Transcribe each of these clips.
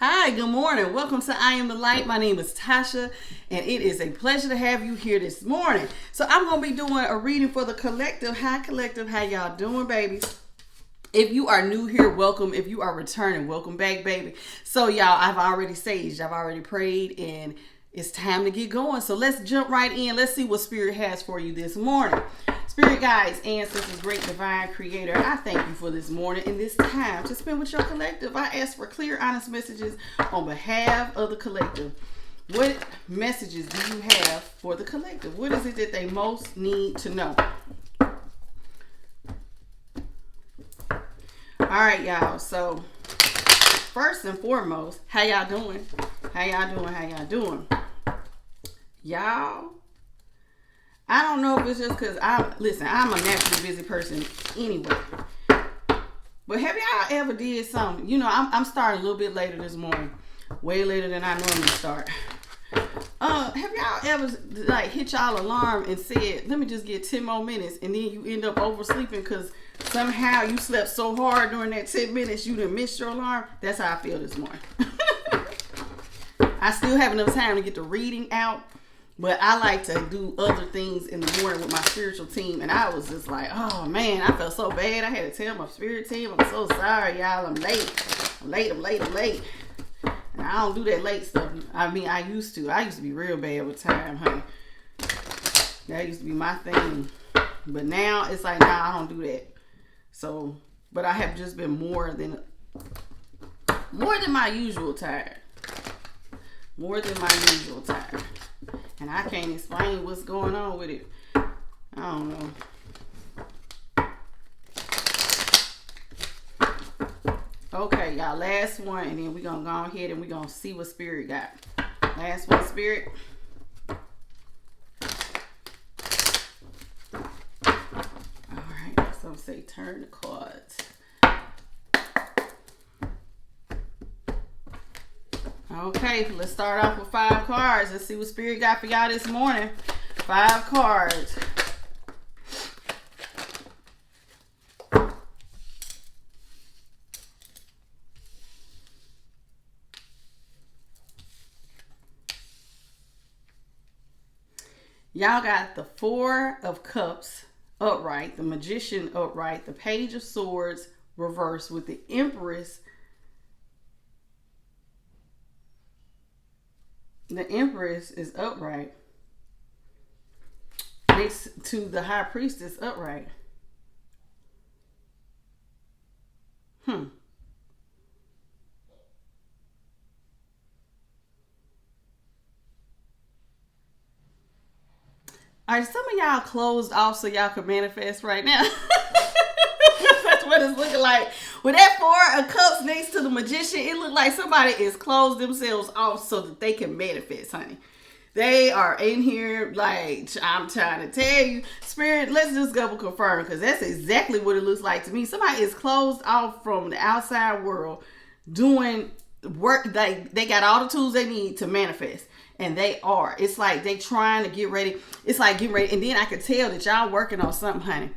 Hi, good morning. Welcome to I Am the Light. My name is Tasha, and it is a pleasure to have you here this morning. So I'm going to be doing a reading for the collective. Hi, collective. How y'all doing, babies? If you are new here, welcome. If you are returning, welcome back, baby. So y'all, I've already saged. I've already prayed, and it's time to get going. So let's jump right in. Let's see what Spirit has for you this morning. Spirit guides, ancestors, great divine creator, I thank you for this morning and this time to spend with your collective. I ask for clear, honest messages on behalf of the collective. What messages do you have for the collective? What is it that they most need to know? All right, y'all. So first and foremost, how y'all doing? How y'all doing? How y'all doing? Y'all, I don't know if it's just because I'm a naturally busy person anyway. But have y'all ever did something? You know, I'm starting a little bit later this morning. Way later than I normally start. Have y'all ever hit y'all alarm and said, let me just get 10 more minutes, and then you end up oversleeping because somehow you slept so hard during that 10 minutes you done missed your alarm? That's how I feel this morning. I still have enough time to get the reading out. But I like to do other things in the morning with my spiritual team. And I was just like, oh man, I felt so bad. I had to tell my spirit team, I'm so sorry, y'all. I'm late. And I don't do that late stuff. I mean, I used to. I used to be real bad with time, honey. That used to be my thing. But now it's like, nah, I don't do that. So, but I have just been more than my usual tired. More than my usual tired. And I can't explain what's going on with it. I don't know. Okay, y'all. Last one. And then we're going to go ahead and we're going to see what Spirit got. Last one, Spirit. Alright. So say turn the cards. Okay, let's start off with 5 cards. Let's see what Spirit got for y'all this morning. 5 cards. Y'all got the 4 of Cups upright, the Magician upright, the Page of Swords reversed with the Empress. The Empress is upright next to the High Priestess upright. All right, some of y'all closed off so y'all can manifest right now. That's what it's looking like. With that 4 of Cups next to the Magician, it looked like somebody is closed themselves off so that they can manifest, honey. They are in here like, I'm trying to tell you. Spirit, let's just double confirm, because that's exactly what it looks like to me. Somebody is closed off from the outside world doing work. They got all the tools they need to manifest. And they are. It's like they trying to get ready. It's like getting ready. And then I could tell that y'all working on something, honey.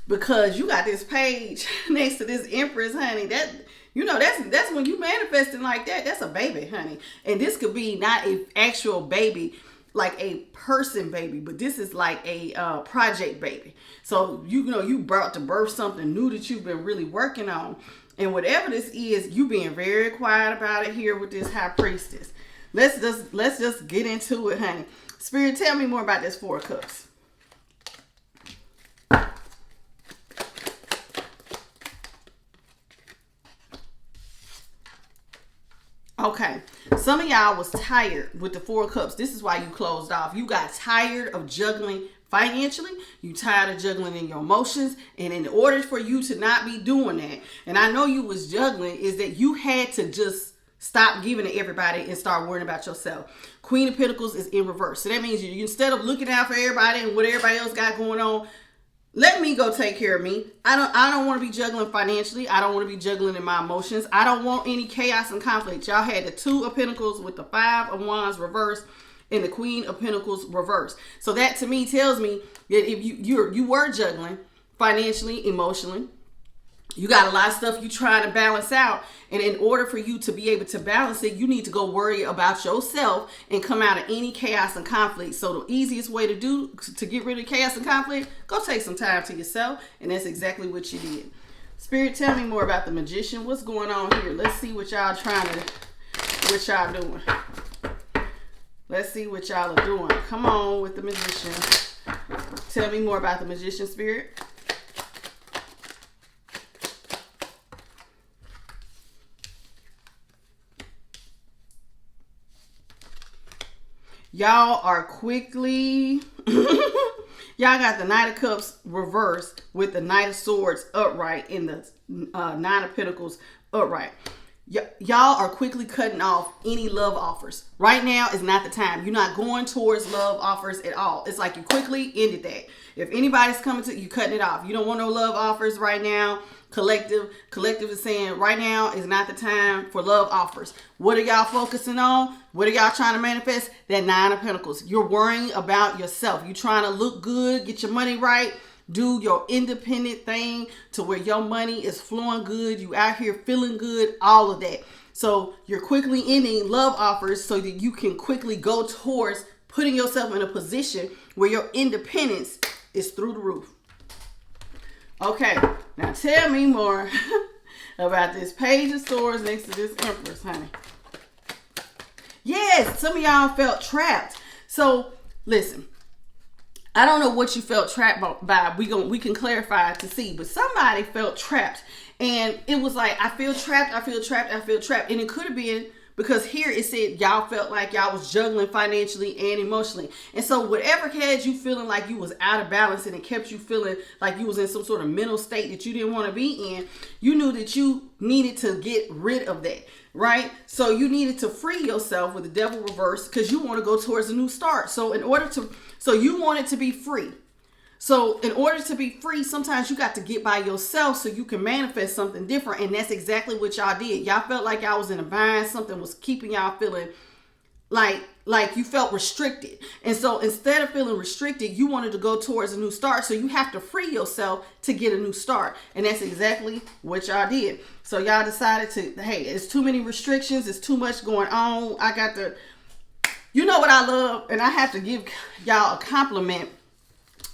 Because you got this page next to this Empress, honey. That, you know, that's when you manifesting like that. That's a baby, honey. And this could be not an actual baby, like a person baby, but this is like a project baby. So you know you brought to birth something new that you've been really working on. And whatever this is, you being very quiet about it here with this High Priestess. Let's just get into it, honey. Spirit, tell me more about this 4 of Cups. Okay, some of y'all was tired with the 4 of Cups. This is why you closed off. You got tired of juggling financially. You tired of juggling in your emotions. And in order for you to not be doing that, and I know you was juggling, is that you had to just stop giving to everybody and start worrying about yourself. Queen of Pentacles is in reverse. So that means you instead of looking out for everybody and what everybody else got going on, let me go take care of me. I don't want to be juggling financially. I don't want to be juggling in my emotions. I don't want any chaos and conflict. Y'all had the 2 of Pentacles with the 5 of Wands reversed and the Queen of Pentacles reversed. So that to me tells me that if you were juggling financially, emotionally, You got a lot of stuff you trying to balance out. And in order for you to be able to balance it, you need to go worry about yourself and come out of any chaos and conflict. So the easiest way to get rid of chaos and conflict, go take some time to yourself. And that's exactly what you did. Spirit, tell me more about the Magician. What's going on here? Let's see what y'all what y'all doing. Let's see what y'all are doing. Come on with the Magician. Tell me more about the Magician, Spirit. Y'all are quickly, y'all got the Knight of Cups reversed with the Knight of Swords upright and the Nine of Pentacles upright. Y'all are quickly cutting off any love offers. Right now is not the time. You're not going towards love offers at all. It's like you quickly ended that. If anybody's coming to you, cutting it off. You don't want no love offers right now. Collective is saying right now is not the time for love offers. What are y'all focusing on? What are y'all trying to manifest? That Nine of Pentacles. You're worrying about yourself. You're trying to look good, get your money right, do your independent thing to where your money is flowing good. You out here feeling good, all of that. So you're quickly ending love offers so that you can quickly go towards putting yourself in a position where your independence is through the roof. Okay, now tell me more about this Page of Swords next to this Empress, honey. Yes, some of y'all felt trapped. So listen, I don't know what you felt trapped by. We can clarify to see, but somebody felt trapped, and it was like, I feel trapped, I feel trapped, I feel trapped, and it could have been because here it said y'all felt like y'all was juggling financially and emotionally. And so whatever had you feeling like you was out of balance and it kept you feeling like you was in some sort of mental state that you didn't want to be in, you knew that you needed to get rid of that, right? So you needed to free yourself with the Devil reverse because you want to go towards a new start. So you wanted to be free. So in order to be free, sometimes you got to get by yourself so you can manifest something different. And that's exactly what y'all did. Y'all felt like y'all was in a bind. Something was keeping y'all feeling like you felt restricted. And so instead of feeling restricted, you wanted to go towards a new start. So you have to free yourself to get a new start. And that's exactly what y'all did. So y'all decided to, hey, it's too many restrictions. It's too much going on. You know what I love? And I have to give y'all a compliment,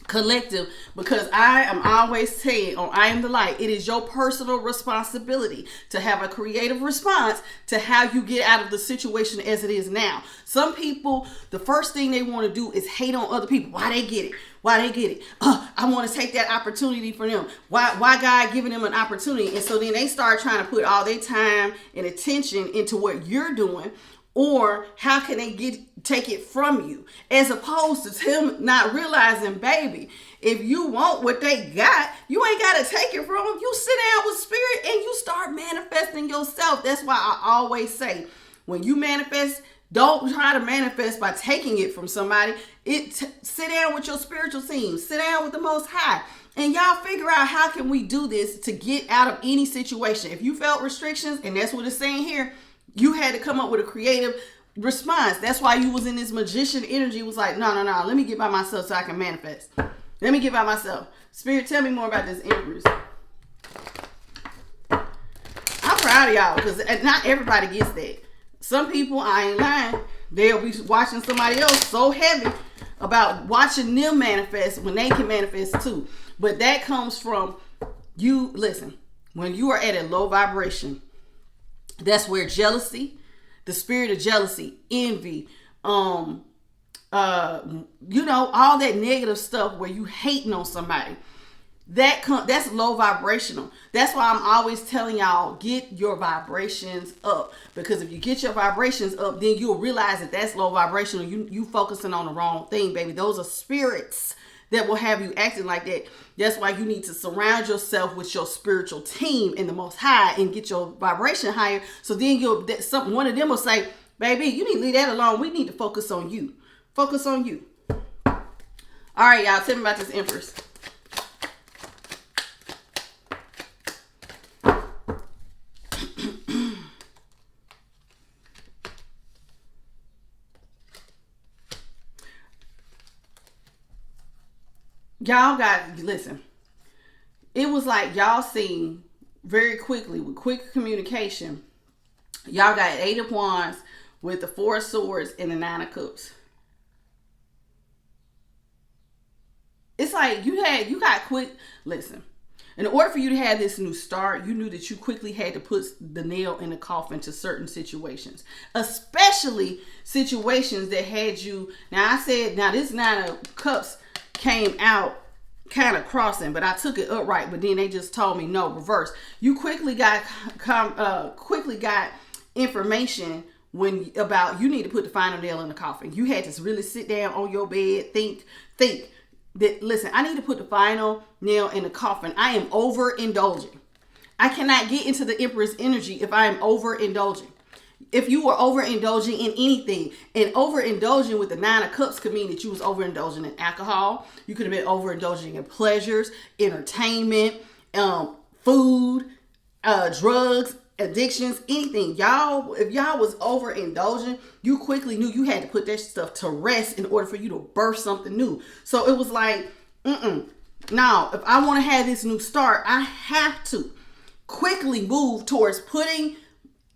collective, because I am always saying on I Am the Light, it is your personal responsibility to have a creative response to how you get out of the situation as it is now. Some people, the first thing they want to do is hate on other people. Why they get it? I want to take that opportunity from them. Why God giving them an opportunity? And so then they start trying to put all their time and attention into what you're doing, or how can they take it from you, as opposed to him not realizing, baby, if you want what they got, you ain't got to take it from them. You sit down with spirit and you start manifesting yourself. That's why I always say, when you manifest, don't try to manifest by taking it from somebody. Sit down with your spiritual team. Sit down with the Most High. And y'all figure out, how can we do this to get out of any situation? If you felt restrictions, and that's what it's saying here, you had to come up with a creative response. That's why you was in this Magician energy. It was like, no. Let me get by myself so I can manifest. Let me get by myself. Spirit, tell me more about this Empress. I'm proud of y'all because not everybody gets that. Some people, I ain't lying, they'll be watching somebody else so heavy about watching them manifest when they can manifest too. But that comes from you. Listen, when you are at a low vibration, that's where jealousy, the spirit of jealousy, envy, all that negative stuff where you hating on somebody, that's low vibrational. That's why I'm always telling y'all, get your vibrations up, because if you get your vibrations up, then you'll realize that that's low vibrational. You focusing on the wrong thing, baby. Those are spirits that will have you acting like that. That's why you need to surround yourself with your spiritual team in the Most High and get your vibration higher. So then one of them will say, baby, you need to leave that alone. We need to focus on you. Focus on you. All right, y'all, tell me about this Empress. Y'all listen, it was like y'all seen very quickly with quick communication. Y'all got 8 of Wands with the 4 of Swords and the 9 of Cups. It's like you got quick. Listen, in order for you to have this new start, you knew that you quickly had to put the nail in the coffin to certain situations, especially situations that had you. Now I said, now this 9 of Cups came out kind of crossing, but I took it upright. But then they just told me no, reverse. You quickly got information about you need to put the final nail in the coffin. You had to really sit down on your bed, think that, listen, I need to put the final nail in the coffin. I am overindulging. I cannot get into the Empress energy if I am overindulging. If you were overindulging in anything, and overindulging with the 9 of Cups could mean that you was overindulging in alcohol. You could have been overindulging in pleasures, entertainment, food, drugs, addictions, anything. Y'all, if y'all was overindulging, you quickly knew you had to put that stuff to rest in order for you to birth something new. So it was like, now, if I want to have this new start, I have to quickly move towards putting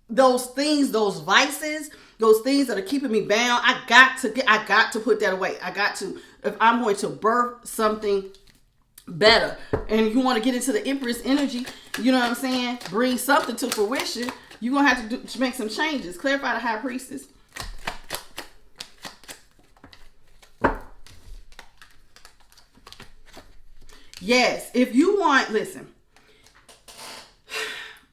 those things, those vices, those things that are keeping me bound. I got to put that away. If I'm going to birth something better, and you want to get into the Empress energy, you know what I'm saying, bring something to fruition, you're going to have to make some changes. Clarify the High Priestess. Yes, if you want, listen,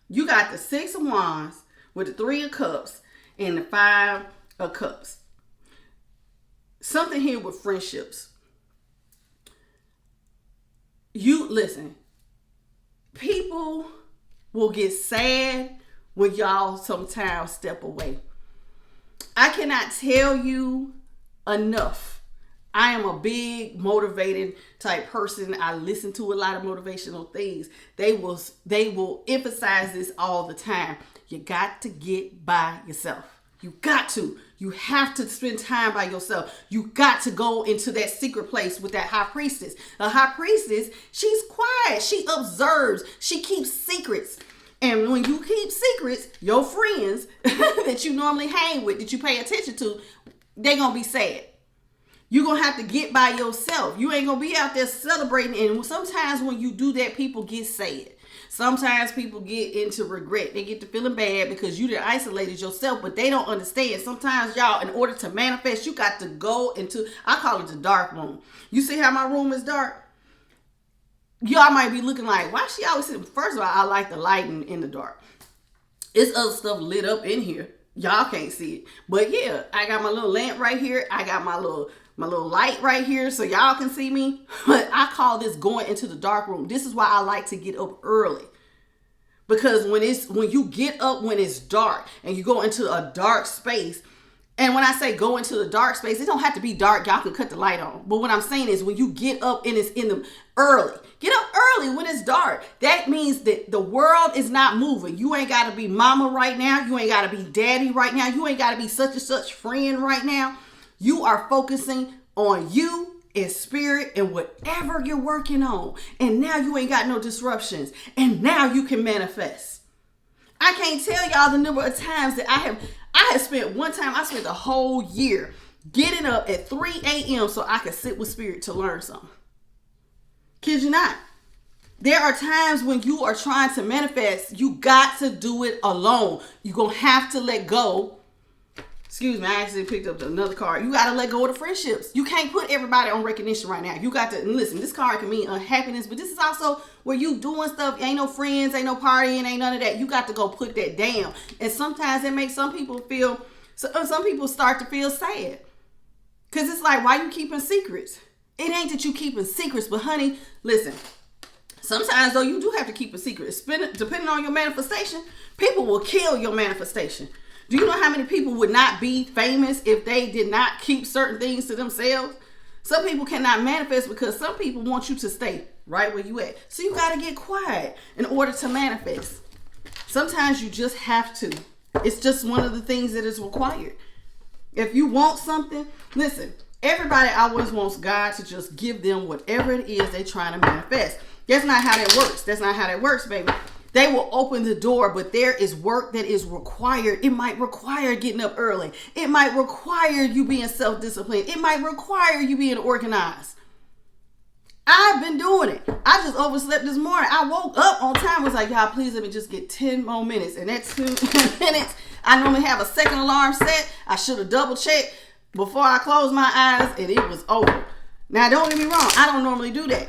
you got the 6 of Wands with the 3 of Cups and the 5 of Cups. Something here with friendships. You listen, people will get sad when y'all sometimes step away. I cannot tell you enough. I am a big motivated type person. I listen to a lot of motivational things. They will emphasize this all the time. You got to get by yourself. You got to. You have to spend time by yourself. You got to go into that secret place with that High Priestess. The High Priestess, she's quiet. She observes. She keeps secrets. And when you keep secrets, your friends that you normally hang with, that you pay attention to, they're going to be sad. You're going to have to get by yourself. You ain't going to be out there celebrating. And sometimes when you do that, people get sad. Sometimes people get into regret. They get to feeling bad because you done isolated yourself, but they don't understand. Sometimes, y'all, in order to manifest, you got to go into, I call it the dark room. You see how my room is dark? Y'all might be looking like, why she always sitting? First of all, I like the lighting in the dark. It's other stuff lit up in here. Y'all can't see it. But yeah, I got my little lamp right here. I got my little light right here so y'all can see me. But I call this going into the dark room. This is why I like to get up early. Because when you get up when it's dark and you go into a dark space, and when I say go into the dark space, it don't have to be dark. Y'all can cut the light on. But what I'm saying is when you get up and it's in the early, get up early when it's dark. That means that the world is not moving. You ain't got to be mama right now. You ain't got to be daddy right now. You ain't got to be such and such friend right now. You are focusing on you and spirit and whatever you're working on. And now you ain't got no disruptions. And now you can manifest. I can't tell y'all the number of times that I have spent I spent the whole year getting up at 3 a.m. so I could sit with spirit to learn something. Kid you not. There are times when you are trying to manifest, you got to do it alone. You're going to have to let go. Excuse me, I actually picked up another card. You got to let go of the friendships. You can't put everybody on recognition right now. You got to, and listen, this card can mean unhappiness, but this is also where you doing stuff. Ain't no friends, ain't no partying, ain't none of that. You got to go put that down. And sometimes it makes some people start to feel sad. Because it's like, why you keeping secrets? It ain't that you keeping secrets, but honey, listen. Sometimes though, you do have to keep a secret. Depending on your manifestation, people will kill your manifestation. Do you know how many people would not be famous if they did not keep certain things to themselves? Some people cannot manifest because some people want you to stay right where you at. So you got to get quiet in order to manifest. Sometimes you just have to. It's just one of the things that is required. If you want something, listen, everybody always wants God to just give them whatever it is they're trying to manifest. That's not how that works. That's not how that works, baby. They will open the door, but there is work that is required. It might require getting up early. It might require you being self-disciplined. It might require you being organized. I've been doing it. I just overslept this morning. I woke up on time. Was like, y'all, please let me just get 10 more minutes. And that 2 minutes, I normally have a second alarm set. I should have double checked before I closed my eyes, and it was over. Now, don't get me wrong. I don't normally do that.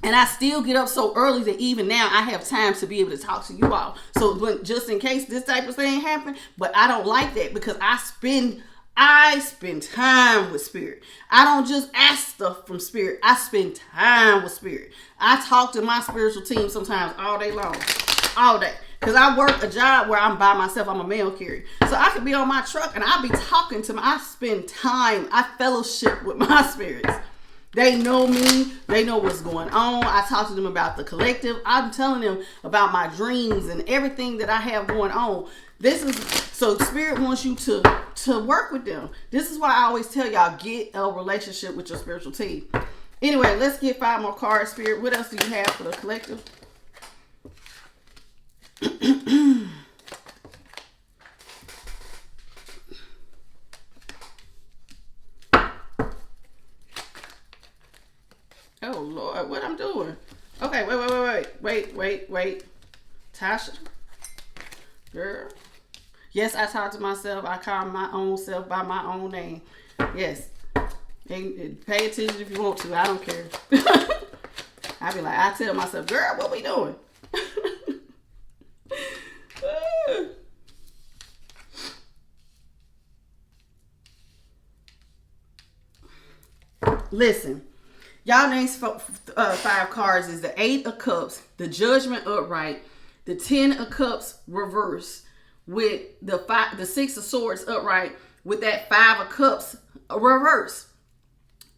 And I still get up so early that even now I have time to be able to talk to you all. So just in case this type of thing happen, but I don't like that because I spend time with spirit. I don't just ask stuff from spirit. I spend time with spirit. I talk to my spiritual team sometimes all day long, all day. Because I work a job where I'm by myself. I'm a mail carrier. So I could be on my truck and I'll be talking to I spend time. I fellowship with my spirits. They know me. They know what's going on. I talk to them about the collective. I'm telling them about my dreams and everything that I have going on. So spirit wants you to work with them. This is why I always tell y'all, get a relationship with your spiritual team. Anyway, let's get 5 more cards, spirit. What else do you have for the collective? Oh Lord, what I'm doing? Okay, wait. Tasha, girl. Yes, I talk to myself. I call my own self by my own name. Yes. And pay attention if you want to. I don't care. I be like, I tell myself, girl, what we doing? Listen. Y'all names for 5 cards is the 8 of Cups, the Judgment upright, the 10 of Cups reverse, with the 6 of Swords upright, with that 5 of Cups reverse.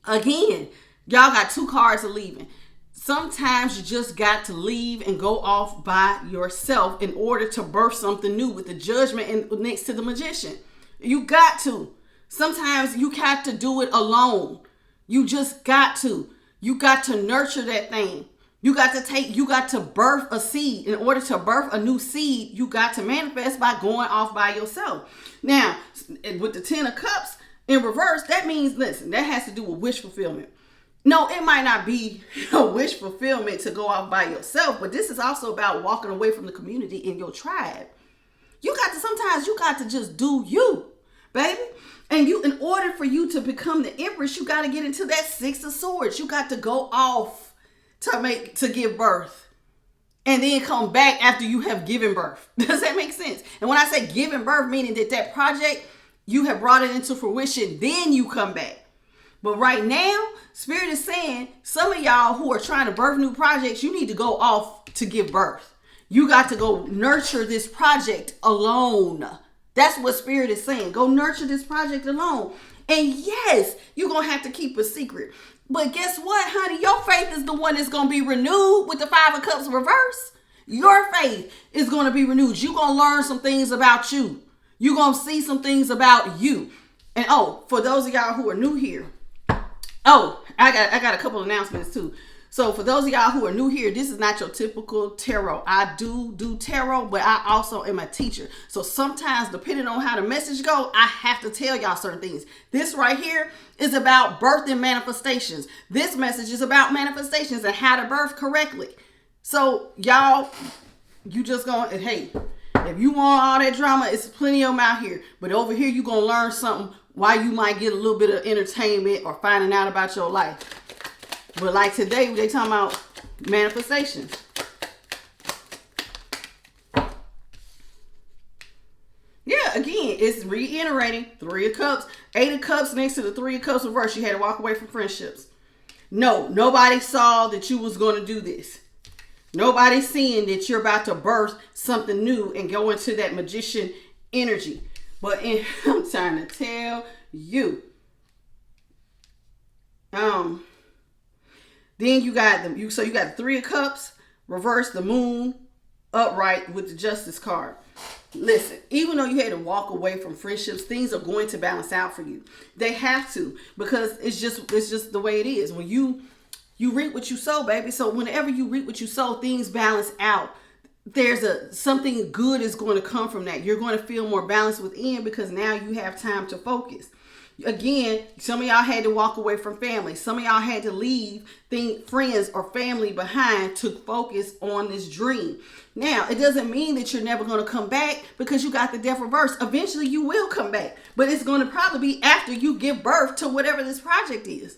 Again, y'all got 2 cards of leaving. Sometimes you just got to leave and go off by yourself in order to birth something new, with the Judgment and next to the Magician. You got to. Sometimes you got to do it alone. You just got to. You got to nurture that thing. You got to birth a seed. In order to birth a new seed, you got to manifest by going off by yourself. Now, with the 10 of Cups in reverse, that means, listen, that has to do with wish fulfillment. No, it might not be a wish fulfillment to go off by yourself, but this is also about walking away from the community in your tribe. Sometimes you got to just do you, baby. And in order for you to become the Empress, you got to get into that 6 of Swords. You got to go off to give birth, and then come back after you have given birth. Does that make sense? And when I say giving birth, meaning that project, you have brought it into fruition, then you come back. But right now, Spirit is saying, some of y'all who are trying to birth new projects, you need to go off to give birth. You got to go nurture this project alone. That's what Spirit is saying. Go nurture this project alone. And yes, you're going to have to keep a secret. But guess what, honey? Your faith is the one that's going to be renewed with the 5 of Cups reverse. Your faith is going to be renewed. You're going to learn some things about you. You're going to see some things about you. And for those of y'all who are new here. I got a couple of announcements too. So for those of y'all who are new here, this is not your typical tarot. I do tarot, but I also am a teacher. So sometimes, depending on how the message go, I have to tell y'all certain things. This right here is about birth and manifestations. This message is about manifestations and how to birth correctly. So y'all, you just gonna, hey, if you want all that drama, it's plenty of them out here. But over here, you're gonna learn something why you might get a little bit of entertainment or finding out about your life. But like today, they talking about manifestations. Yeah, again, it's reiterating 3 of Cups, 8 of Cups next to the 3 of Cups reverse. You had to walk away from friendships. No, nobody saw that you was going to do this. Nobody's seeing that you're about to birth something new and go into that magician energy. But I'm trying to tell you. Then you got them. You got 3 of Cups, reverse, the Moon, upright with the Justice card. Listen, even though you had to walk away from friendships, things are going to balance out for you. They have to, because it's just the way it is. When you reap what you sow, baby. So whenever you reap what you sow, things balance out. something good is going to come from that. You're going to feel more balanced within because now you have time to focus. Again, some of y'all had to walk away from family. Some of y'all had to leave friends or family behind to focus on this dream. Now, it doesn't mean that you're never going to come back because you got the death reverse. Eventually, you will come back. But it's going to probably be after you give birth to whatever this project is.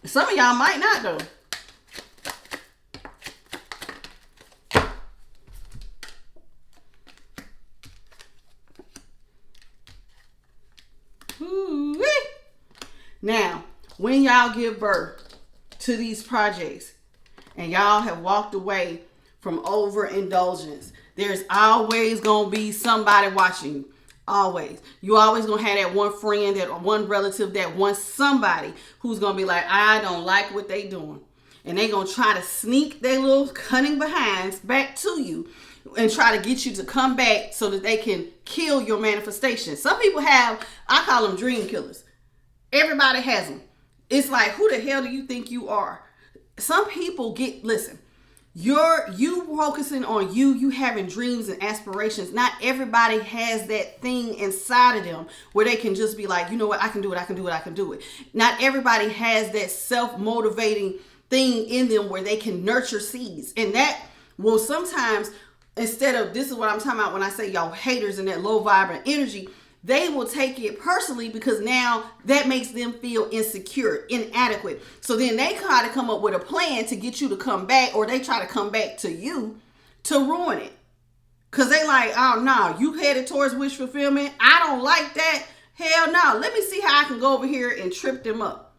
Some of y'all might not, though. Now, when y'all give birth to these projects and y'all have walked away from overindulgence, there's always going to be somebody watching you. Always. You always going to have that one friend, that one relative, that one somebody who's going to be like, I don't like what they doing. And they going to try to sneak their little cunning behinds back to you and try to get you to come back so that they can kill your manifestation. Some people have, I call them dream killers. Everybody has them. It's like, who the hell do you think you are? Some people listen, you focusing on you having dreams and aspirations. Not everybody has that thing inside of them where they can just be like, you know what, I can do it. Not everybody has that self-motivating thing in them where they can nurture seeds. And that will sometimes, instead of, this is what I'm talking about when I say y'all haters and that low vibrant energy, they will take it personally because now that makes them feel insecure, inadequate. So then they try to come up with a plan to get you to come back, or they try to come back to you to ruin it. Because they like, oh no, you headed towards wish fulfillment. I don't like that. Hell no. Let me see how I can go over here and trip them up.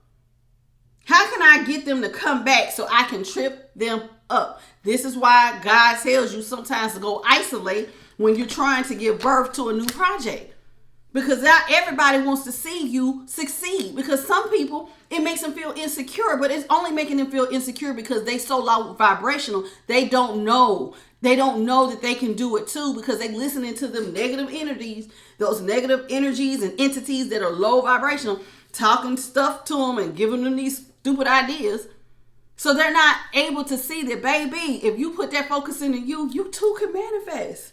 How can I get them to come back so I can trip them up? This is why God tells you sometimes to go isolate when you're trying to give birth to a new project. Because not everybody wants to see you succeed. Because some people, it makes them feel insecure, but it's only making them feel insecure because they so low vibrational. They don't know. They don't know that they can do it too because they listening to them negative energies, those negative energies and entities that are low vibrational, talking stuff to them and giving them these stupid ideas. So they're not able to see that, baby, if you put that focus into you, you too can manifest.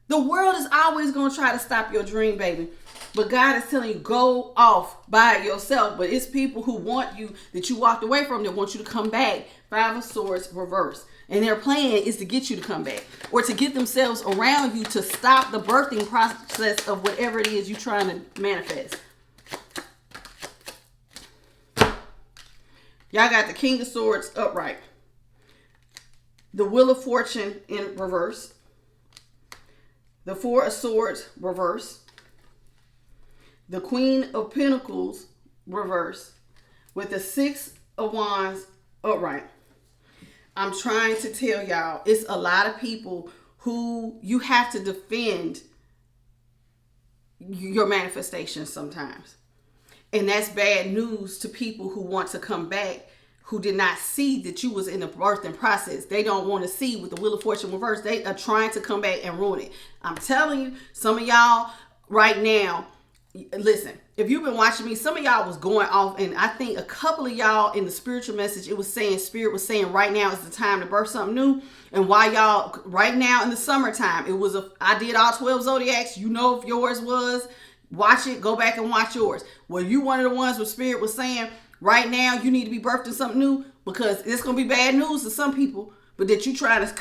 The world is always going to try to stop your dream, baby. But God is telling you, go off by yourself. But it's people who want you, that you walked away from, that want you to come back. 5 of Swords reverse. And their plan is to get you to come back. Or to get themselves around you to stop the birthing process of whatever it is you're trying to manifest. Y'all got the King of Swords upright. The Wheel of Fortune in reverse. The 4 of Swords reverse. The Queen of Pentacles reverse. With the 6 of Wands upright. I'm trying to tell y'all, it's a lot of people who you have to defend your manifestation sometimes. And that's bad news to people who want to come back, who did not see that you was in the birthing process. They don't want to see with the Wheel of Fortune reverse. They are trying to come back and ruin it. I'm telling you, some of y'all right now, listen, if you've been watching me, some of y'all was going off, and I think a couple of y'all in the spiritual message, it was saying, Spirit was saying right now is the time to birth something new. And why y'all, right now in the summertime, I did all 12 zodiacs. You know if yours was, watch it, go back and watch yours. Well, you one of the ones where Spirit was saying, right now, you need to be birthing something new because it's going to be bad news to some people, but that you trying to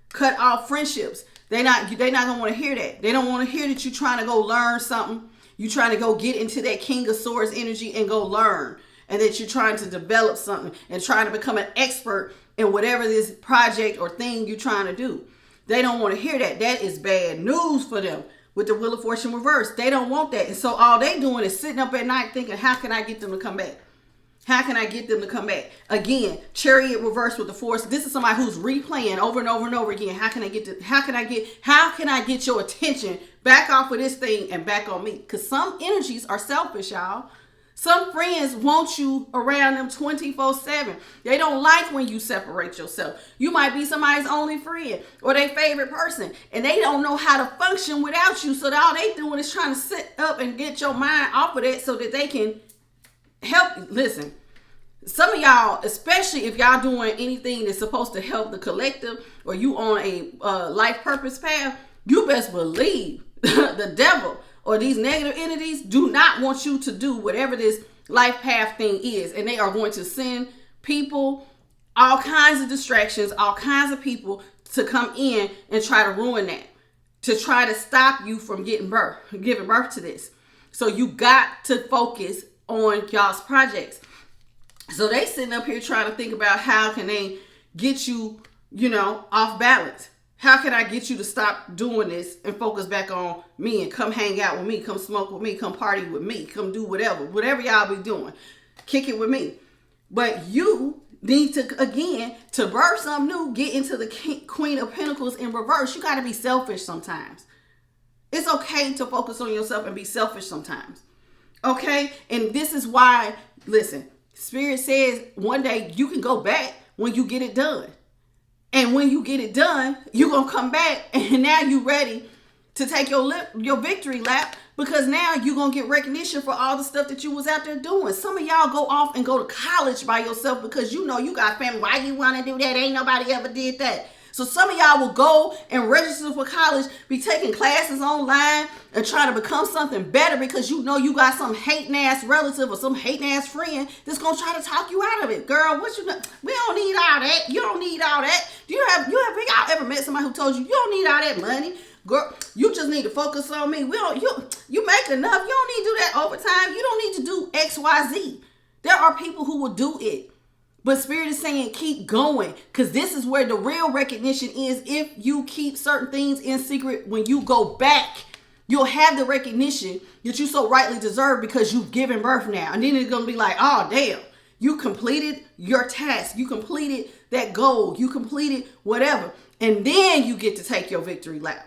cut off friendships. They're not going to want to hear that. They don't want to hear that you're trying to go learn something. You're trying to go get into that King of Swords energy and go learn. And that you're trying to develop something and trying to become an expert in whatever this project or thing you're trying to do. They don't want to hear that. That is bad news for them. With the Wheel of Fortune reverse, they don't want that. And so all they doing is sitting up at night thinking, how can I get them to come back? How can I get them to come back? Again, Chariot reverse with the Force. This is somebody who's replaying over and over and over again. How can I get your attention back off of this thing and back on me? Because some energies are selfish, y'all. Some friends want you around them 24/7. They don't like when you separate yourself. You might be somebody's only friend or their favorite person, and they don't know how to function without you. So all they doing is trying to sit up and get your mind off of that so that they can help. Listen, Some of y'all, especially if y'all doing anything that's supposed to help the collective, or you on a life purpose path, you best believe the devil or these negative entities do not want you to do whatever this life path thing is. And they are going to send people, all kinds of distractions, all kinds of people to come in and try to ruin that, to try to stop you from giving birth to this. So you got to focus on y'all's projects. So they sitting up here trying to think about how can they get you, off balance. How can I get you to stop doing this and focus back on me and come hang out with me, come smoke with me, come party with me, come do whatever y'all be doing. Kick it with me. But you need to, again, to birth something new, get into the Queen of Pentacles in reverse. You got to be selfish sometimes. It's okay to focus on yourself and be selfish sometimes. Okay? And this is why, listen, Spirit says one day you can go back when you get it done. And when you get it done, you're going to come back and now you're ready to take your victory lap, because now you're going to get recognition for all the stuff that you was out there doing. Some of y'all go off and go to college by yourself because you got family. Why you want to do that? Ain't nobody ever did that. So some of y'all will go and register for college, be taking classes online and trying to become something better because you got some hating ass relative or some hating ass friend that's going to try to talk you out of it. Girl, we don't need all that. You don't need all that. Have y'all ever met somebody who told you don't need all that money? Girl, you just need to focus on me. You make enough. You don't need to do that overtime. You don't need to do X, Y, Z. There are people who will do it. But Spirit is saying keep going, because this is where the real recognition is. If you keep certain things in secret, when you go back, you'll have the recognition that you so rightly deserve because you've given birth now. And then it's going to be like, oh, damn, you completed your task. You completed that goal. You completed whatever. And then you get to take your victory lap.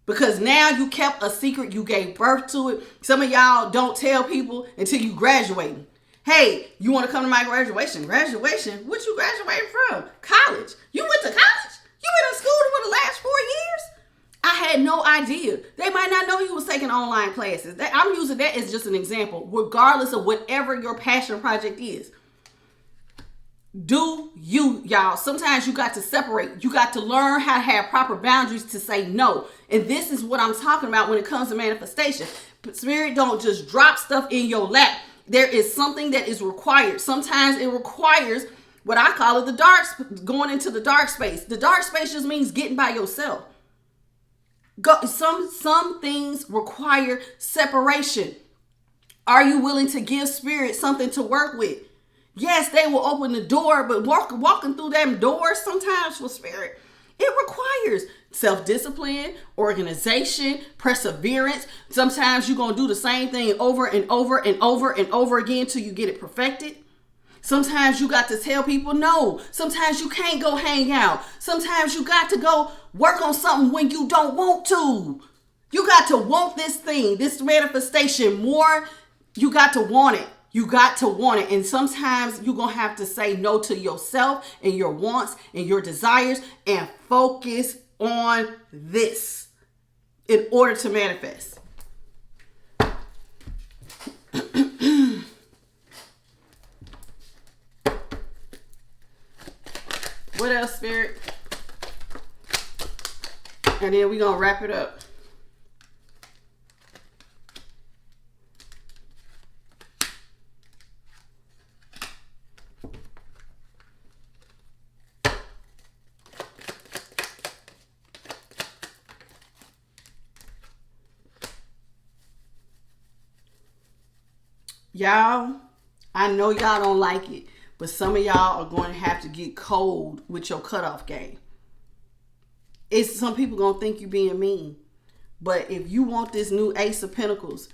Because now you kept a secret. You gave birth to it. Some of y'all don't tell people until you graduating. Hey, you want to come to my graduation? Graduation? What you graduating from? College. You went to college? You been in school for the last 4 years? I had no idea. They might not know you was taking online classes. I'm using that as just an example, regardless of whatever your passion project is. Y'all. Sometimes you got to separate. You got to learn how to have proper boundaries to say no. And this is what I'm talking about when it comes to manifestation. Spirit don't just drop stuff in your lap. There is something that is required. Sometimes it requires what I call it going into the dark space. The dark space just means getting by yourself. Some things require separation. Are you willing to give Spirit something to work with? Yes, they will open the door, but walking through them doors sometimes for Spirit, it requires self-discipline, organization, perseverance. Sometimes you're going to do the same thing over and over and over and over again till you get it perfected. Sometimes you got to tell people no. Sometimes you can't go hang out. Sometimes you got to go work on something when you don't want to. You got to want this thing, this manifestation more. You got to want it. You got to want it. And sometimes you're going to have to say no to yourself and your wants and your desires and focus on this in order to manifest. What else, Spirit? And then we're going to wrap it up. Y'all, I know y'all don't like it, but some of y'all are going to have to get cold with your cutoff game. Some people going to think you being mean. But if you want this new Ace of Pentacles,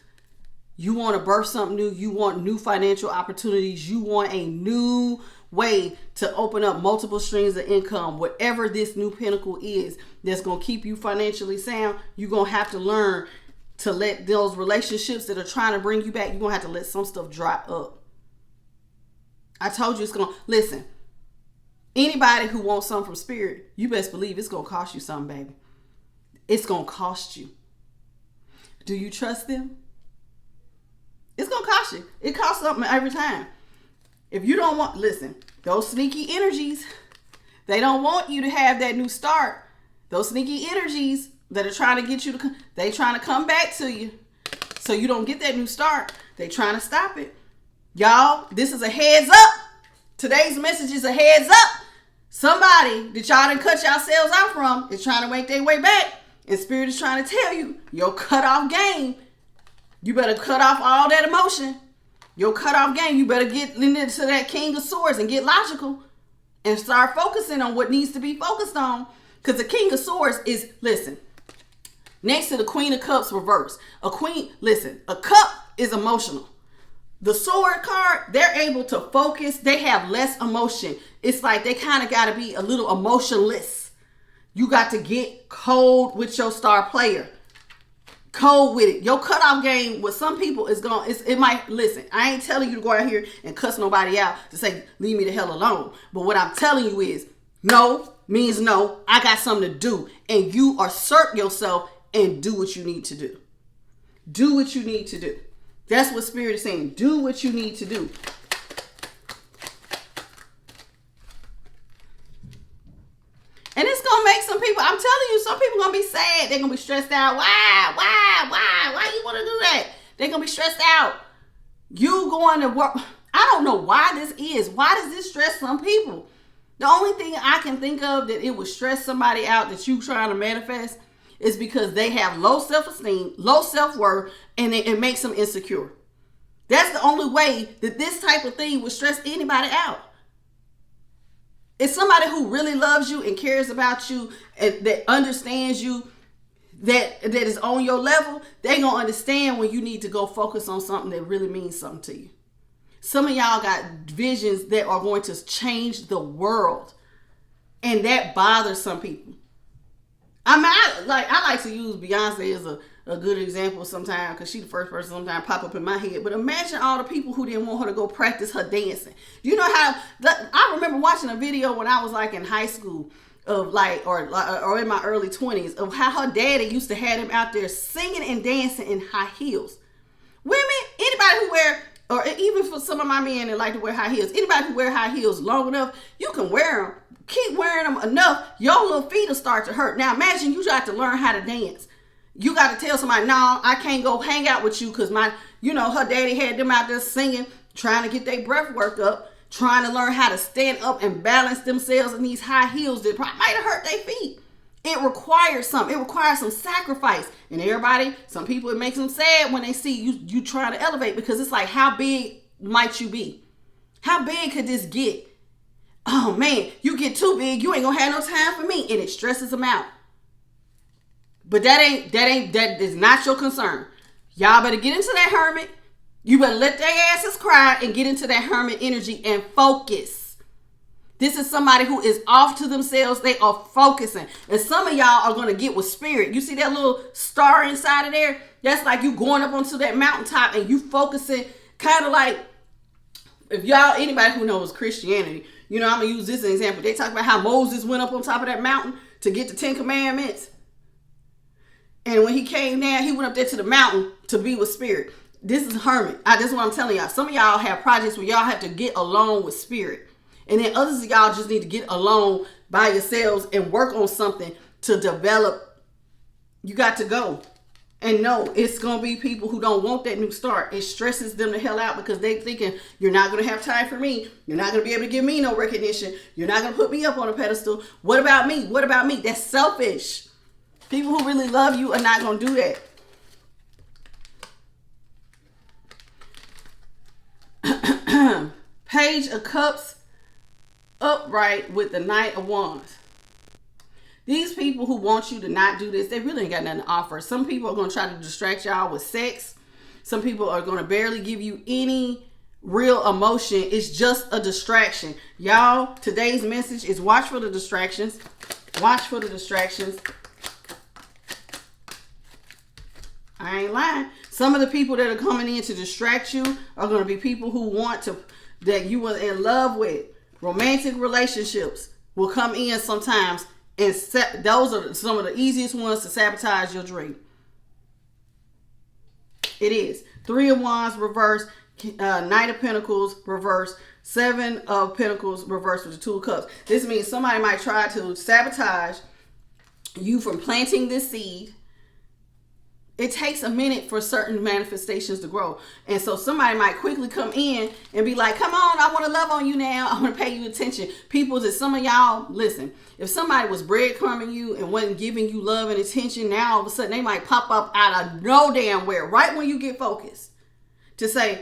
you want to birth something new, you want new financial opportunities, you want a new way to open up multiple streams of income, whatever this new pinnacle is that's going to keep you financially sound, you're going to have to learn to let those relationships that are trying to bring you back, you're going to have to let some stuff dry up. I told you it's going to, listen, anybody who wants something from Spirit, you best believe it's going to cost you something, baby. It's going to cost you. Do you trust them? It's going to cost you. It costs something every time. If you don't want, listen, those sneaky energies, they don't want you to have that new start. Those sneaky energies that are trying to get you to, they trying to come back to you so you don't get that new start. They trying to stop it. Y'all, this is a heads up. Today's message is a heads up. Somebody that y'all done cut yourselves out from is trying to make their way back. And Spirit is trying to tell you, your cutoff game, you better cut off all that emotion. Your cutoff game, you better get into that King of Swords and get logical and start focusing on what needs to be focused on. Because the King of Swords is, listen, next to the Queen of Cups reverse. A cup is emotional. The sword card, they're able to focus. They have less emotion. It's like they kind of got to be a little emotionless. You got to get cold with your star player. Cold with it. Your cutoff game with some people is going, it might, listen, I ain't telling you to go out here and cuss nobody out to say, leave me the hell alone. But what I'm telling you is, no means no. I got something to do. And you assert yourself and do what you need to do. Do what you need to do. That's what Spirit is saying. Do what you need to do. And it's going to make some people, I'm telling you, some people going to be sad. They're going to be stressed out. Why you want to do that? They're going to be stressed out. You going to work. I don't know why this is. Why does this stress some people? The only thing I can think of that it would stress somebody out that you trying to manifest is because they have low self-esteem, low self-worth, and it makes them insecure. That's the only way that this type of thing would stress anybody out. It's somebody who really loves you and cares about you and that understands you, that is on your level. They gonna understand when you need to go focus on something that really means something to you. Some of y'all got visions that are going to change the world, and that bothers some people. I like to use Beyonce as a good example sometimes because she's the first person sometimes pop up in my head. But imagine all the people who didn't want her to go practice her dancing. You know how I remember watching a video when I was like in high school of or in my early 20s of how her daddy used to have him out there singing and dancing in high heels. Women, anybody who wear, or even for some of my men that like to wear high heels, anybody who wear high heels long enough, you can wear them. Keep wearing them enough, your little feet will start to hurt. Now imagine you got to learn how to dance. You got to tell somebody, no, I can't go hang out with you because her daddy had them out there singing, trying to get their breath work up, trying to learn how to stand up and balance themselves in these high heels that probably might have hurt their feet. It requires something. It requires some sacrifice. And some people, it makes them sad when they see you trying to elevate because it's like, how big might you be? How big could this get? Oh man, you get too big, you ain't gonna have no time for me. And it stresses them out. But that is not your concern. Y'all better get into that hermit. You better let their asses cry and get into that hermit energy and focus. This is somebody who is off to themselves. They are focusing. And some of y'all are going to get with Spirit. You see that little star inside of there? That's like you going up onto that mountaintop and you focusing, kind of like, if y'all, anybody who knows Christianity, I'm going to use this as an example. They talk about how Moses went up on top of that mountain to get the 10 Commandments. And when he came down, he went up there to the mountain to be with Spirit. This is hermit. This is what I'm telling y'all. Some of y'all have projects where y'all have to get alone with Spirit. And then others of y'all just need to get alone by yourselves and work on something to develop. You got to go. And no, it's going to be people who don't want that new start. It stresses them the hell out because they thinking, you're not going to have time for me. You're not going to be able to give me no recognition. You're not going to put me up on a pedestal. What about me? What about me? That's selfish. People who really love you are not going to do that. Page of Cups upright with the Knight of Wands. These people who want you to not do this, they really ain't got nothing to offer. Some people are going to try to distract y'all with sex. Some people are going to barely give you any real emotion. It's just a distraction. Y'all, today's message is watch for the distractions. Watch for the distractions. I ain't lying. Some of the people that are coming in to distract you are going to be people who that you were in love with. Romantic relationships will come in sometimes, and those are some of the easiest ones to sabotage your dream. It is. 3 of Wands reverse. Knight of Pentacles reverse, 7 of Pentacles reverse with the 2 of Cups. This means somebody might try to sabotage you from planting this seed. It takes a minute for certain manifestations to grow. And so somebody might quickly come in and be like, come on, I want to love on you now. I want to pay you attention. People, that some of y'all, listen, if somebody was breadcrumbing you and wasn't giving you love and attention, now all of a sudden they might pop up out of no damn where, right when you get focused, to say,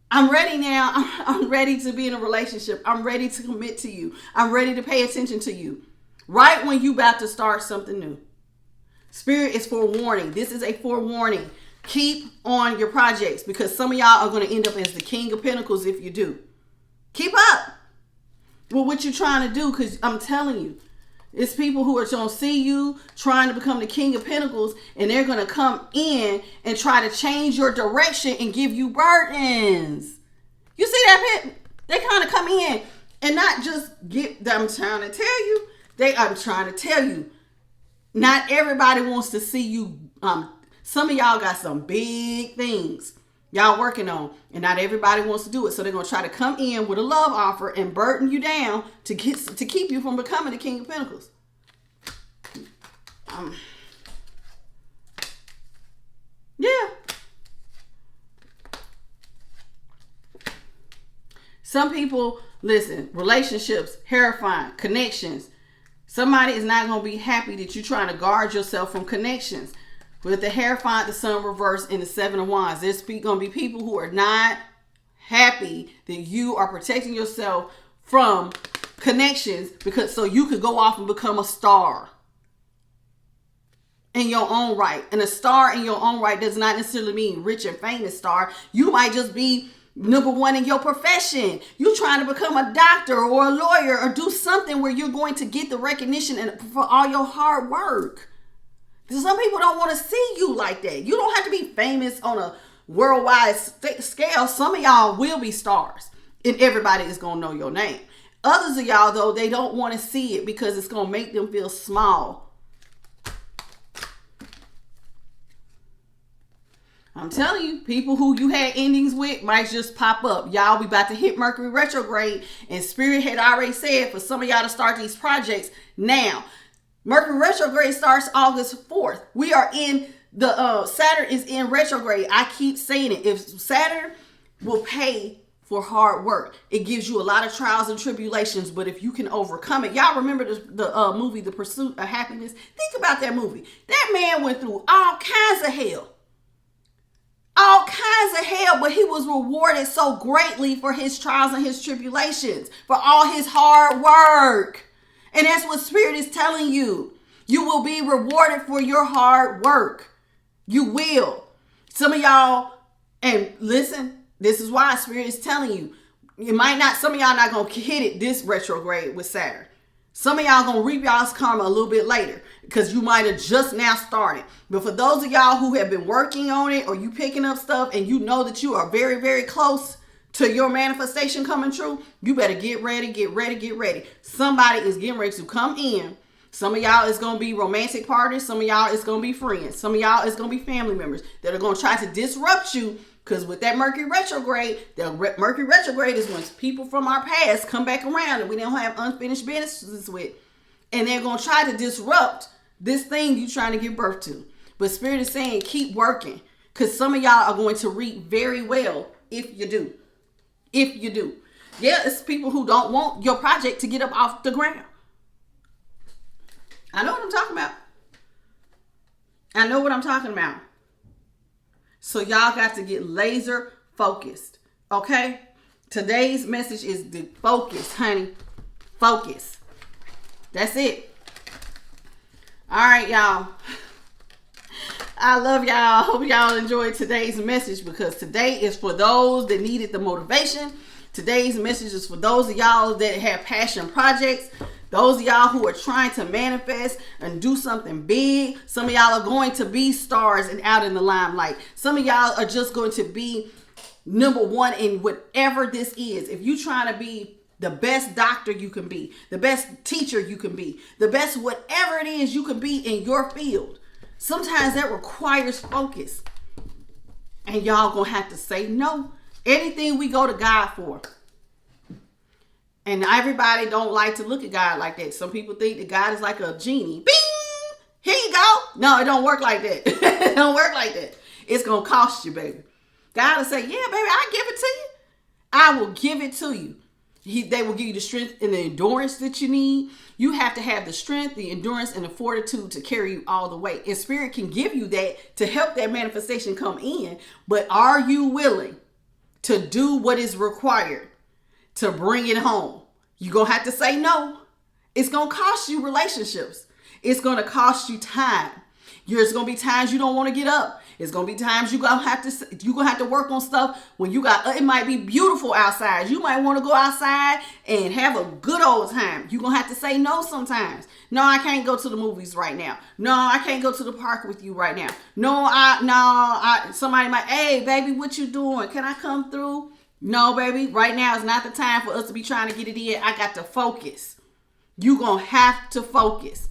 I'm ready now. I'm ready to be in a relationship. I'm ready to commit to you. I'm ready to pay attention to you. Right when you about to start something new. Spirit is forewarning. This is a forewarning. Keep on your projects, because some of y'all are going to end up as the King of Pentacles if you do. Keep up with what you're trying to do, because I'm telling you, it's people who are going to see you trying to become the King of Pentacles, and they're going to come in and try to change your direction and give you burdens. You see that, Pit? They kind of come in and not just get them. I'm trying to tell you. I'm trying to tell you. Not everybody wants to see you. Some of y'all got some big things y'all working on, and not everybody wants to do it. So they're going to try to come in with a love offer and burden you down to keep you from becoming the King of Pentacles. Yeah. Some people, listen, relationships, terrifying, connections. Somebody is not going to be happy that you're trying to guard yourself from connections. With the Hierophant, the Sun reverse, and the 7 of Wands, there's going to be people who are not happy that you are protecting yourself from connections, because so you could go off and become a star in your own right. And a star in your own right does not necessarily mean rich and famous star. You might just be number one in your profession. You trying to become a doctor or a lawyer or do something where you're going to get the recognition for all your hard work. Some people don't want to see you like that. You don't have to be famous on a worldwide scale. Some of y'all will be stars and everybody is going to know your name. Others of y'all, though, they don't want to see it because it's going to make them feel small. I'm telling you, people who you had endings with might just pop up. Y'all, we about to hit Mercury retrograde, and Spirit had already said for some of y'all to start these projects now. Mercury retrograde starts August 4th. We are in the, Saturn is in retrograde. I keep saying it. If Saturn will pay for hard work, it gives you a lot of trials and tribulations, but if you can overcome it. Y'all remember the movie, The Pursuit of Happiness? Think about that movie. That man went through all kinds of hell. All kinds of hell, but he was rewarded so greatly for his trials and his tribulations, for all his hard work. And that's what Spirit is telling you. You will be rewarded for your hard work. You will. Some of y'all, and listen, this is why Spirit is telling you, some of y'all not going to hit it this retrograde with Saturn. Some of y'all going to reap y'all's karma a little bit later because you might have just now started. But for those of y'all who have been working on it, or you picking up stuff and you know that you are very, very close to your manifestation coming true, you better get ready, get ready, get ready. Somebody is getting ready to come in. Some of y'all is going to be romantic partners. Some of y'all is going to be friends. Some of y'all is going to be family members that are going to try to disrupt you. Because with that Mercury retrograde, Mercury retrograde is when people from our past come back around and we don't have unfinished business with. And they're going to try to disrupt this thing you're trying to give birth to. But Spirit is saying keep working. Because some of y'all are going to reap very well if you do. If you do. Yeah, it's people who don't want your project to get up off the ground. I know what I'm talking about. I know what I'm talking about. So y'all got to get laser focused. Okay? Today's message is the focus, honey. Focus. That's it. All right, y'all. I love y'all. Hope y'all enjoyed today's message, because today is for those that needed the motivation. Today's message is for those of y'all that have passion projects. Those of y'all who are trying to manifest and do something big. Some of y'all are going to be stars and out in the limelight. Some of y'all are just going to be number one in whatever this is. If you're trying to be the best doctor you can be, the best teacher you can be, the best whatever it is you can be in your field, sometimes that requires focus. And y'all gonna have to say no Anything we go to God for. And everybody don't like to look at God like that. Some people think that God is like a genie. Bing! Here you go. No, it don't work like that. It don't work like that. It's going to cost you, baby. God will say, yeah, baby, I'll give it to you. I will give it to you. They will give you the strength and the endurance that you need. You have to have the strength, the endurance, and the fortitude to carry you all the way. And Spirit can give you that to help that manifestation come in. But are you willing to do what is required to bring it home? You're going to have to say no. It's going to cost you relationships. It's going to cost you time. There's going to be times you don't want to get up. It's going to be times you're going to have to work on stuff when it might be beautiful outside. You might want to go outside and have a good old time. You're going to have to say no sometimes. No, I can't go to the movies right now. No, I can't go to the park with you right now. Somebody might, hey, baby, what you doing? Can I come through? No, baby, right now is not the time for us to be trying to get it in. I got to focus. You're going to have to focus.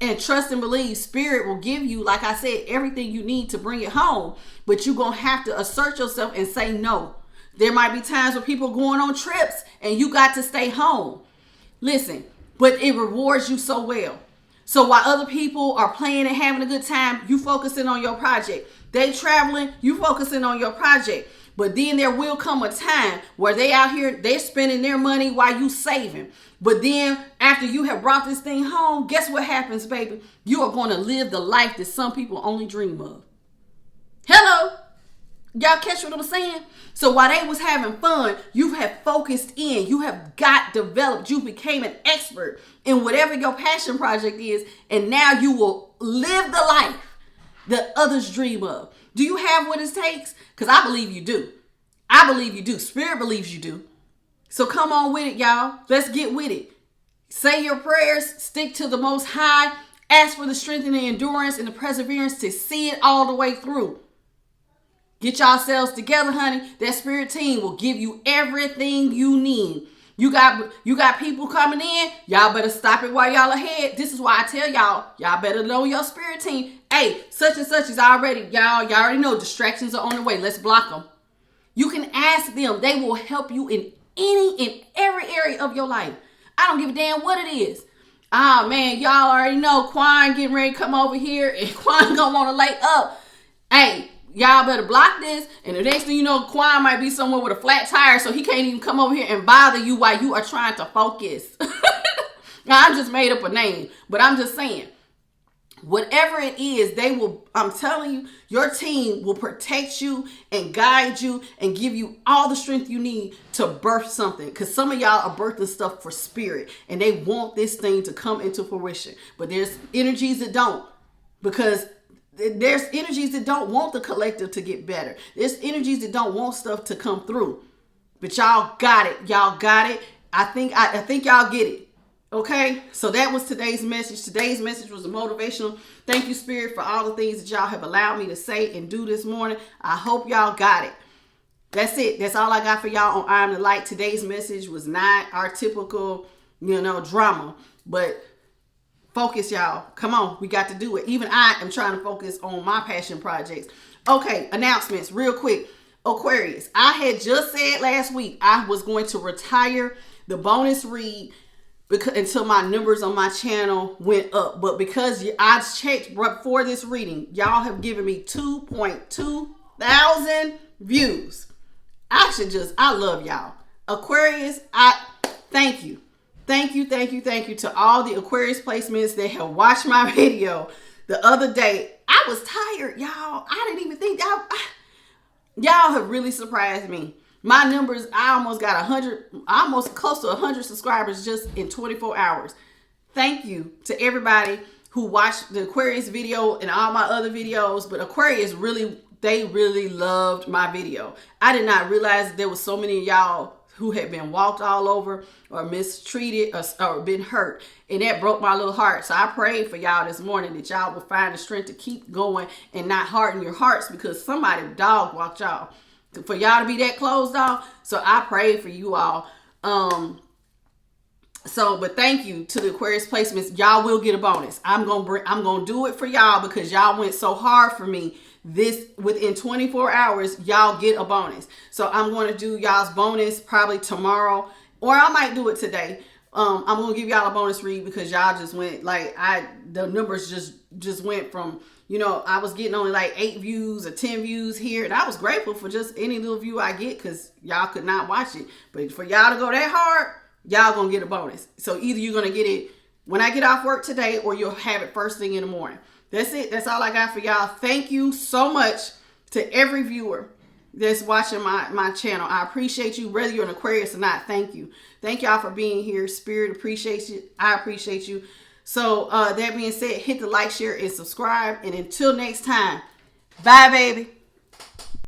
And trust and believe Spirit will give you, like I said, everything you need to bring it home. But you're going to have to assert yourself and say no. There might be times where people are going on trips and you got to stay home. Listen, but it rewards you so well. So while other people are playing and having a good time, you focusing on your project. They traveling, you focusing on your project. But then there will come a time where they out here, they're spending their money while you saving. But then after you have brought this thing home, guess what happens, baby? You are going to live the life that some people only dream of. Hello? Y'all catch what I'm saying? So while they was having fun, you have focused in. You have got developed. You became an expert in whatever your passion project is. And now you will live the life that others dream of. Do you have what it takes? Because I believe you do. I believe you do. Spirit believes you do. So come on with it, y'all. Let's get with it. Say your prayers. Stick to the Most High. Ask for the strength and the endurance and the perseverance to see it all the way through. Get yourselves together, honey. That Spirit team will give you everything you need. You got people coming in. Y'all better stop it while y'all ahead. This is why I tell y'all better know your Spirit team. Hey, such and such is already, y'all already know distractions are on the way. Let's block them. You can ask them. They will help you in every area of your life. I don't give a damn what it is. Ah, man, y'all already know Quan getting ready to come over here and Quan gonna want to light up. Hey, y'all better block this. And the next thing you know, Quan might be somewhere with a flat tire, so he can't even come over here and bother you while you are trying to focus. Now, I just made up a name, but I'm just saying, whatever it is, I'm telling you, your team will protect you and guide you and give you all the strength you need to birth something. Because some of y'all are birthing stuff for Spirit and they want this thing to come into fruition. But there's energies that don't, because there's energies that don't want the collective to get better. There's energies that don't want stuff to come through. But y'all got it. Y'all got it. I think y'all get it. Okay, so that was today's message. Today's message was motivational. Thank you, Spirit, for all the things that y'all have allowed me to say and do this morning. I hope y'all got it. That's it. That's all I got for y'all on I Am the Light. Today's message was not our typical, drama, but focus, y'all. Come on, we got to do it. Even I am trying to focus on my passion projects. Okay, announcements real quick. Aquarius, I had just said last week I was going to retire the bonus read until my numbers on my channel went up. But because I checked before this reading, y'all have given me 2.2 thousand views. I love y'all. Aquarius, I thank you. Thank you to all the Aquarius placements that have watched my video the other day. I was tired, y'all. I didn't even think y'all have really surprised me. My numbers, I almost got 100, almost close to 100 subscribers just in 24 hours. Thank you to everybody who watched the Aquarius video and all my other videos. But Aquarius they really loved my video. I did not realize there was so many of y'all who had been walked all over or mistreated or been hurt. And that broke my little heart. So I prayed for y'all this morning that y'all will find the strength to keep going and not harden your hearts, because somebody dog walked y'all. For y'all to be that closed off. So I pray for you all. But thank you to the Aquarius placements. Y'all will get a bonus. I'm gonna do it for y'all because y'all went so hard for me this within 24 hours, y'all get a bonus. So I'm going to do y'all's bonus probably tomorrow, or I might do it today. I'm gonna give y'all a bonus read because y'all just went like the numbers just went from, you know, I was getting only like 8 views or 10 views here, and I was grateful for just any little view I get because y'all could not watch it. But for y'all to go that hard, y'all gonna get a bonus. So either you're gonna get it when I get off work today, or you'll have it first thing in the morning. That's it. That's all I got for y'all. Thank you so much to every viewer that's watching my channel. I appreciate you, whether you're an Aquarius or not. Thank you. Thank y'all for being here. Spirit appreciates you. I appreciate you. So that being said, hit the like, share, and subscribe. And until next time, bye, baby.